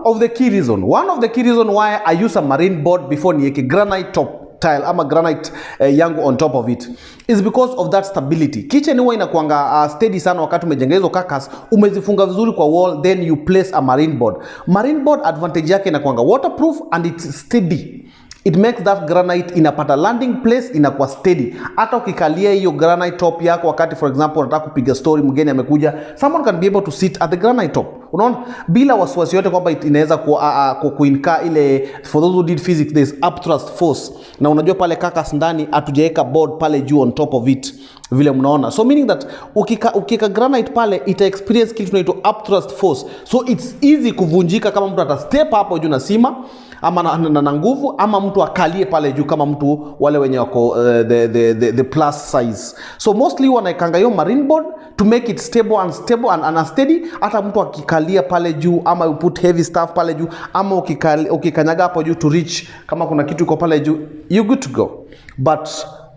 of the key reason why I use a marine board before nieke granite top tile ama granite yangu on top of it is because of that stability. Kitchen huwa inakuanga steady sana wakati umejenga hizo carcass, umezifunga vizuri kwa wall, then you place a marine board. Marine board advantage yake inakuanga waterproof and it's steady. It makes that granite inapata landing place, inakuwa steady. Hata ukikalia hiyo granite top yako wakati for example unataka kupiga story, mgeni amekuja, someone can be able to sit at the granite top. Unaona? Bila wasiwasi yote kwamba inaweza kuinka ile, for those who did physics, there's upthrust force. Na unajua pale carcass ndani hatujaweka board pale juu on top of it. Vile mnaona. So meaning that ukika granite pale ita experience kitu tunaitwa upthrust force. So it's easy kuvunjika kama mtu ata step hapo juu na sima ama na nguvu, ama mtu akalie pale juu kama mtu wale wenye wako the plus size. So mostly wanaikanga hiyo marine board to make it stable and steady. Hata mtu akikalia pale juu ama you put heavy stuff pale juu ama ukikanyaga hapo juu to reach kama kuna kitu iko pale juu, you good to go. But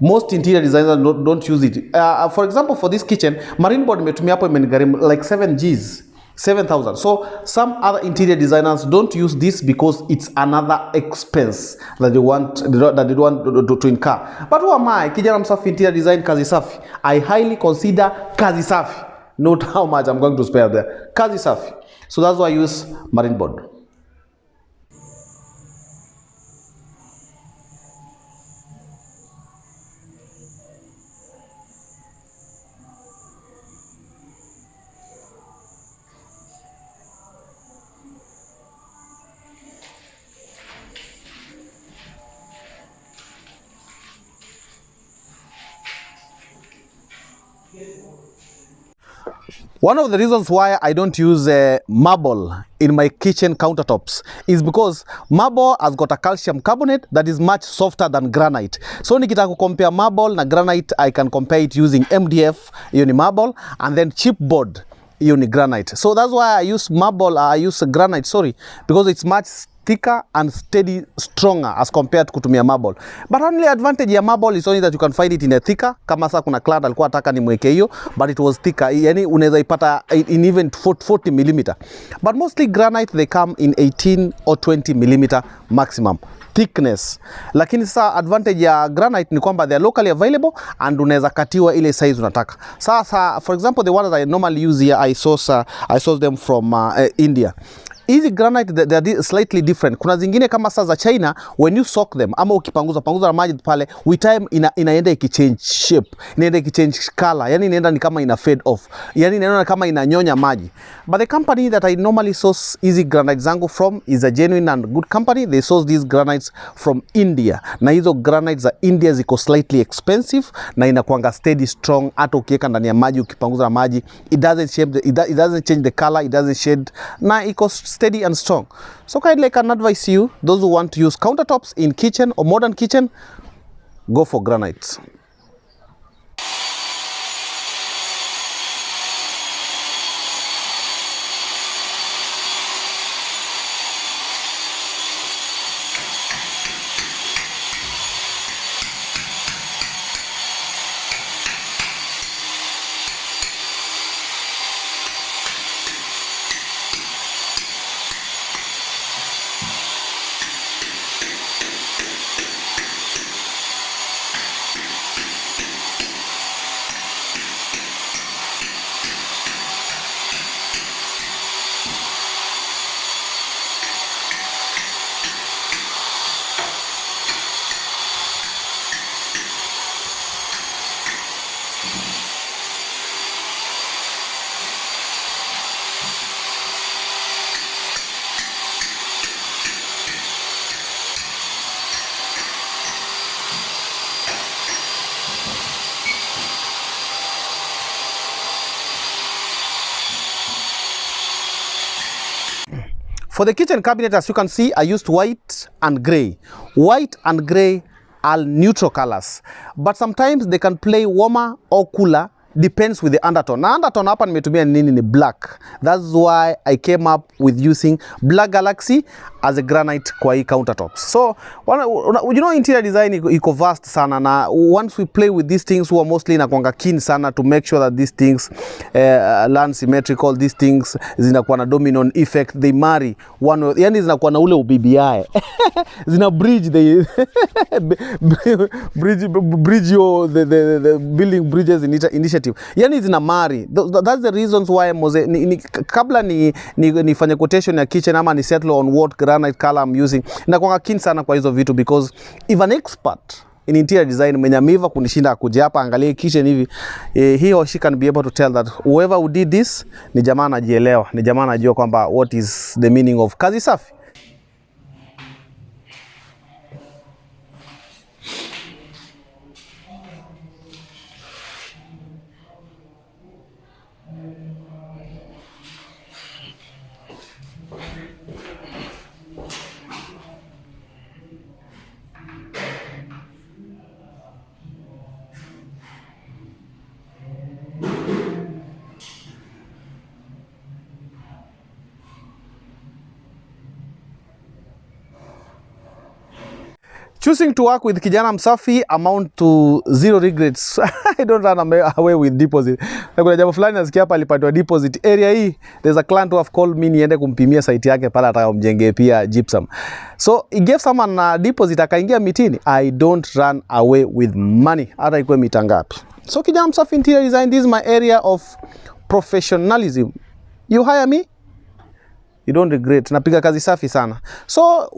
most interior designers don't use it. For example, for this kitchen, marine board imetumia hapo imenigharimu like 7 Gs. 7,000. So some other interior designers don't use this because it's another expense that they want to incur. But who am I? Kijana Msafi interior design, kazi safi. I highly consider kazi safi. Note how much I'm going to spare there. Kazi safi. So that's why I use marine board. One of the reasons why I don't use marble in my kitchen countertops is because marble has got a calcium carbonate that is much softer than granite. So nikitaka compare marble na granite, I can compare it using MDF, hiyo ni marble, and then chipboard, hiyo ni granite. So that's why I use granite, because it's much thicker and steady, stronger as compared to kutumia marble. But only advantage ya marble is only that you can find it in a thicker. Kama sasa kuna client alikuwa ataka nimweke hiyo, but it was thicker. Yani unaweza ipata in even 40 mm. But mostly granite they come in 18 or 20 mm maximum thickness. Lakini sasa advantage ya granite ni kwamba they are locally available and unaweza katiwa ile size unataka. Sasa for example the ones that I normally use here, I source them from India. Hizi granite they are slightly different. Kuna zingine kama sasa za China, when you soak them ama ukipanguza na maji pale, with time inaenda ikichange shape, inaenda ikichange color, yani inaenda ni kama ina fade off, yani inaona kama inanyonya maji. But the company that I normally source hizi granite zangu from is a genuine and good company. They source these granites from India, na hizo granite za India ziko slightly expensive na inakuanga steady strong. Hata ukiweka ndani ya maji ukipanguza na maji, it doesn't change the color, it doesn't shade, na iko steady and strong. So kindly I can advise you, those who want to use countertops in kitchen or modern kitchen, go for granite. For the kitchen cabinet, as you can see, I used white and gray. White and gray are neutral colors, but sometimes they can play warmer or cooler, depends with the undertone. Na undertone hapa nimetumia nini ni black. That's why I came up with using Black Galaxy as a granite kwa hii countertops. So you know, interior design iko vast sana, na once we play with these things, huwa mostly inakuanga keen sana to make sure that these things land symmetrical, these things zinakuwa na dominant effect, they marry one, yani zinakuwa na ule ubibiae zina bridge the bridge your the building bridges initiative, yani zina marry. That's the reasons why kabla nifanye quotation ya kitchen ama ni settle on what granite color I'm using, nakuanga keen sana kwa hizo vitu, because if an expert in interior design mwenye ameiva kunishinda akuja hapa angalie kitchen hivi, he or she can be able to tell that whoever who did this ni jamaa anajielewa, ni jamaa anajua kwamba what is the meaning of kazi safi. Choosing to work with Kijana Msafi amount to 0 regrets. I don't run away with deposit. Kuna jambo fulani nasikia hapa alipatiwa deposit area hii. There's a client who have called me niende kumpimia site yake pala ataka mjengee pia gypsum. So he gave someone a deposit akaingia mitini. I don't run away with money. Hata ikuwe mita ngapi. So Kijana Msafi interior design, this is my area of professionalism. You hire me, you don't regret. Napiga kazi safi sana. So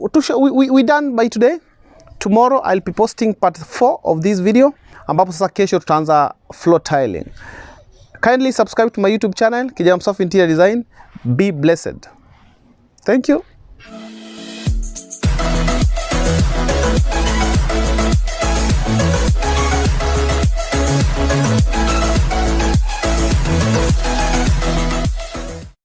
we done by today. Tomorrow I'll be posting part 4 of this video, ambapo sasa kesho tutaanza floor tiling. Kindly subscribe to my YouTube channel, Kijana Msafi Interior Design. Be blessed. Thank you.